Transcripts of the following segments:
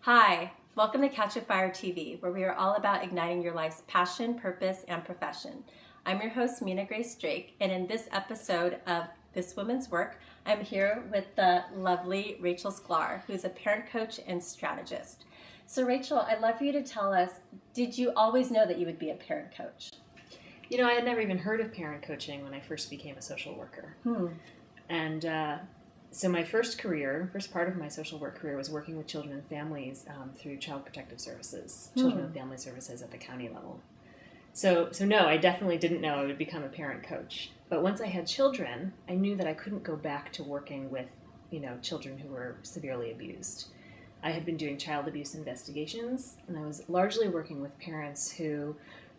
Hi, welcome to Catch a Fire TV, where we are all about igniting your life's passion, purpose, and profession. I'm your host, Mina Grace Drake, and in this episode of This Woman's Work, I'm here with the lovely Rachel Sklar, who's a parent coach and strategist. So Rachel, I'd love for you to tell us, did you always know that you would be a parent coach? You know, I had never even heard of parent coaching when I first became a social worker. And so my first part of my social work career was working with children and families through Child Protective Services, Children and Family Services at the county level. So no, I definitely didn't know I would become a parent coach. But once I had children, I knew that I couldn't go back to working with, children who were severely abused. I had been doing child abuse investigations, and I was largely working with parents who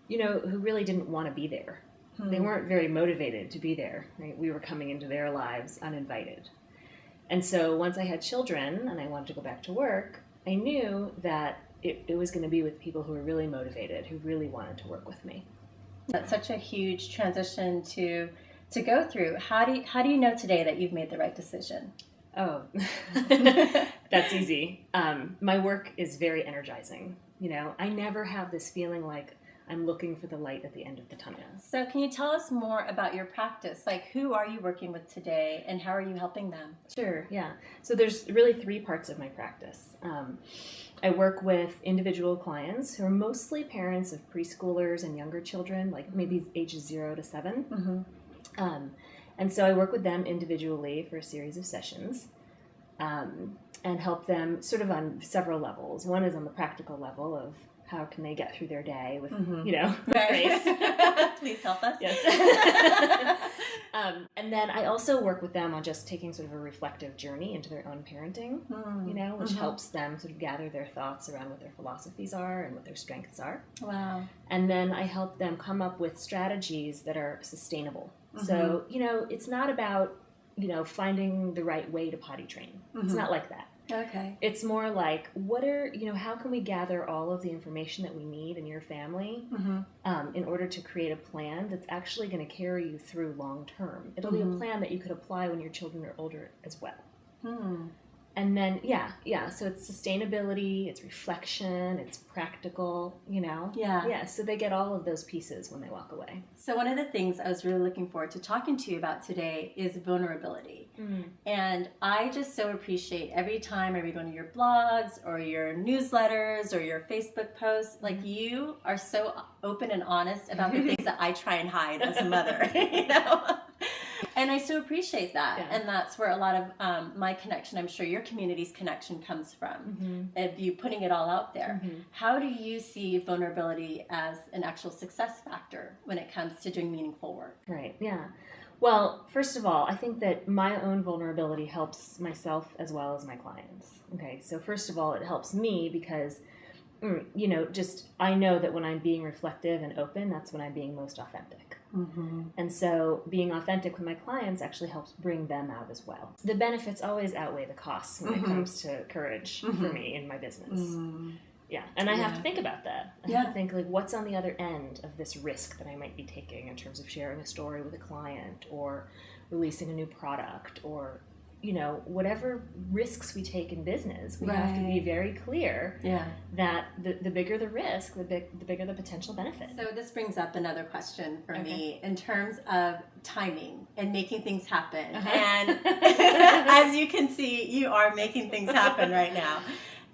really didn't want to be there. They weren't very motivated to be there, right? We were coming into their lives uninvited. And so once I had children and I wanted to go back to work, I knew that it was going to be with people who were really motivated, who really wanted to work with me. That's such a huge transition to go through. How do you know today that you've made the right decision? Oh, that's easy. My work is very energizing. I never have this feeling like I'm looking for the light at the end of the tunnel. So can you tell us more about your practice? Like, who are you working with today and how are you helping them? Sure, yeah. So there's really three parts of my practice. I work with individual clients who are mostly parents of preschoolers and younger children, like maybe ages 0 to 7. And so I work with them individually for a series of sessions and help them sort of on several levels. One is on the practical level of how can they get through their day with, grace. Please help us. Yes. And then I also work with them on just taking sort of a reflective journey into their own parenting, which helps them sort of gather their thoughts around what their philosophies are and what their strengths are. Wow. And then I help them come up with strategies that are sustainable. So, it's not about, finding the right way to potty train. It's not like that. Okay. It's more like, how can we gather all of the information that we need in your family in order to create a plan that's actually going to carry you through long term? It'll be a plan that you could apply when your children are older as well. And then, so it's sustainability, it's reflection, it's practical, Yeah, so they get all of those pieces when they walk away. So one of the things I was really looking forward to talking to you about today is vulnerability. And I just so appreciate every time I read one of your blogs or your newsletters or your Facebook posts, like you are so open and honest about the things that I try and hide as a mother, And I so appreciate that. Yeah. And that's where a lot of my connection, I'm sure your community's connection comes from, of you putting it all out there. How do you see vulnerability as an actual success factor when it comes to doing meaningful work? Right, yeah. Well, first of all, I think that my own vulnerability helps myself as well as my clients. Okay, so first of all, it helps me because, I know that when I'm being reflective and open, that's when I'm being most authentic. And so being authentic with my clients actually helps bring them out as well. The benefits always outweigh the costs when it comes to courage for me in my business. Yeah, and I have to think about that. I have to think, like, what's on the other end of this risk that I might be taking in terms of sharing a story with a client or releasing a new product or, whatever risks we take in business. We have to be very clear that the bigger the risk, the bigger the potential benefit. So this brings up another question for me in terms of timing and making things happen. And as you can see, you are making things happen right now.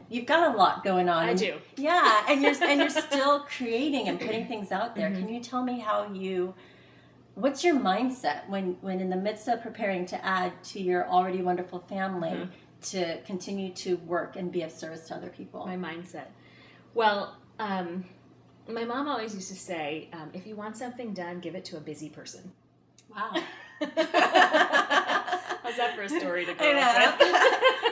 You've got a lot going on. I do. Yeah, and you're still creating and putting things out there. Can you tell me what's your mindset when in the midst of preparing to add to your already wonderful family to continue to work and be of service to other people? My mindset. Well, my mom always used to say, if you want something done, give it to a busy person. Wow. How's that for a story to go up with?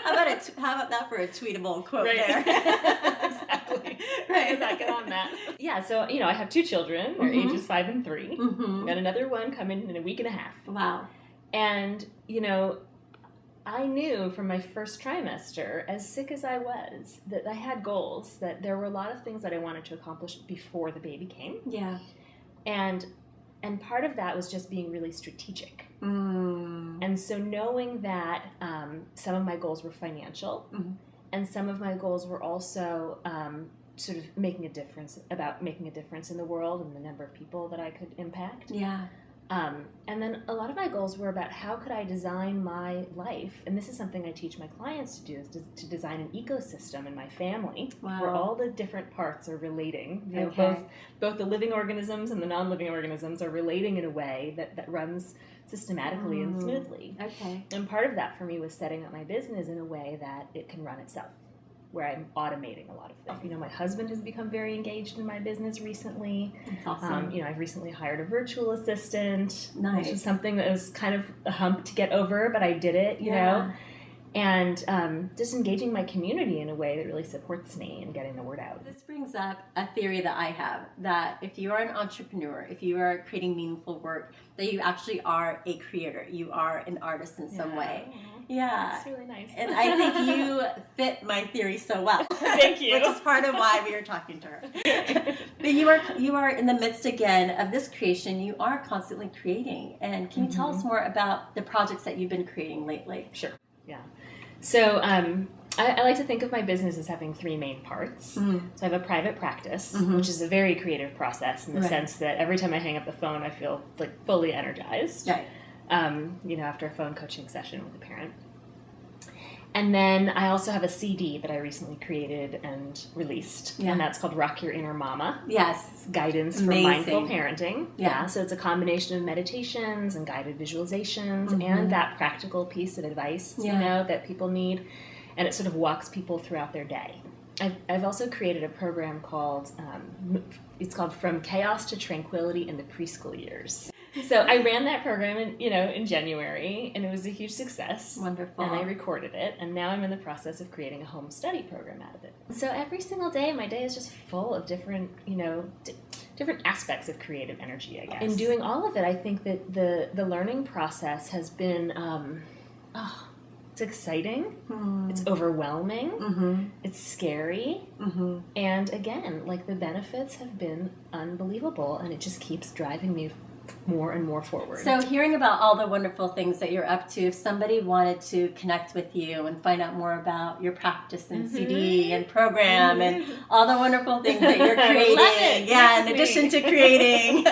How about that for a tweetable quote there? Exactly. Right. Back it on that. Yeah, so, I have 2 children. They're ages 5 and 3. Got another one coming in a week and a half. Wow. And, I knew from my first trimester, as sick as I was, that I had goals, that there were a lot of things that I wanted to accomplish before the baby came. Yeah. And part of that was just being really strategic. And so knowing that some of my goals were financial And some of my goals were also sort of making a difference in the world and the number of people that I could impact. Yeah. And then a lot of my goals were about how could I design my life, and this is something I teach my clients to do, is to design an ecosystem in my family where all the different parts are relating. You know, both the living organisms and the non-living organisms are relating in a way that runs systematically and smoothly. Okay. And part of that for me was setting up my business in a way that it can run itself, where I'm automating a lot of things. You know, my husband has become very engaged in my business recently. That's awesome. You know, I've recently hired a virtual assistant, nice. Which is something that was kind of a hump to get over, but I did it, you know. And just engaging my community in a way that really supports me and getting the word out. This brings up a theory that I have, that if you are an entrepreneur, if you are creating meaningful work, that you actually are a creator. You are an artist in some way. Yeah. That's really nice. And I think you fit my theory so well. Thank you. Which is part of why we are talking to her. But you are in the midst again of this creation. You are constantly creating. And can you tell us more about the projects that you've been creating lately? Sure. Yeah. So I like to think of my business as having three main parts. So I have a private practice, which is a very creative process in the sense that every time I hang up the phone, I feel like fully energized. Right. You know, after a phone coaching session with a parent. And then I also have a CD that I recently created and released, and that's called Rock Your Inner Mama. Yes. Guidance for mindful parenting. Yeah. So it's a combination of meditations and guided visualizations and that practical piece of advice, you know, that people need. And it sort of walks people throughout their day. I've also created a program called, it's called From Chaos to Tranquility in the Preschool Years. So I ran that program in January, and it was a huge success. Wonderful. And I recorded it, and now I'm in the process of creating a home study program out of it. So every single day, my day is just full of different, different aspects of creative energy, I guess. In doing all of it, I think that the learning process has been, it's exciting, it's overwhelming, it's scary, and again, like the benefits have been unbelievable, and it just keeps driving me more and more forward. So hearing about all the wonderful things that you're up to, if somebody wanted to connect with you and find out more about your practice and CD and program and all the wonderful things that you're creating, in addition to creating,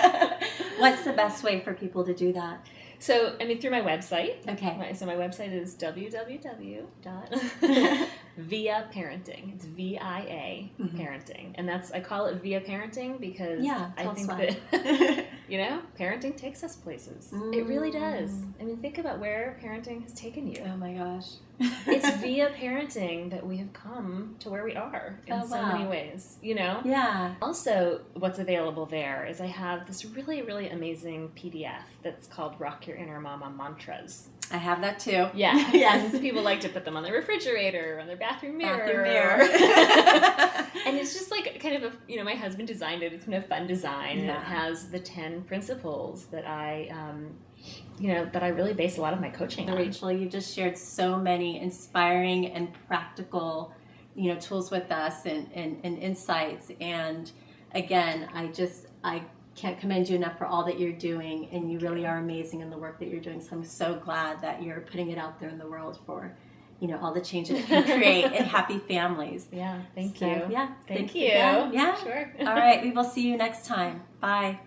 what's the best way for people to do that? So, through my website. Okay. So my website is www.viaparenting. It's VIA parenting. And I call it Via Parenting because I think that, parenting takes us places. It really does. Think about where parenting has taken you. Oh my gosh. It's via parenting that we have come to where we are in so many ways, Yeah. Also, what's available there is I have this really, really amazing PDF that's called Rock Your Inner Mama Mantras. I have that too. Yeah. Yes. And people like to put them on their refrigerator or on their bathroom mirror. And it's just like kind of my husband designed it. It's kind of fun design. And it has the 10 principles that I that I really base a lot of my coaching on. Rachel, you just shared so many inspiring and practical, tools with us and insights. And again, I can't commend you enough for all that you're doing, and you really are amazing in the work that you're doing. So I'm so glad that you're putting it out there in the world for, all the change that it can create in happy families. Yeah, thank you. Yeah, thank you. Again. Yeah, sure. All right, we will see you next time. Bye.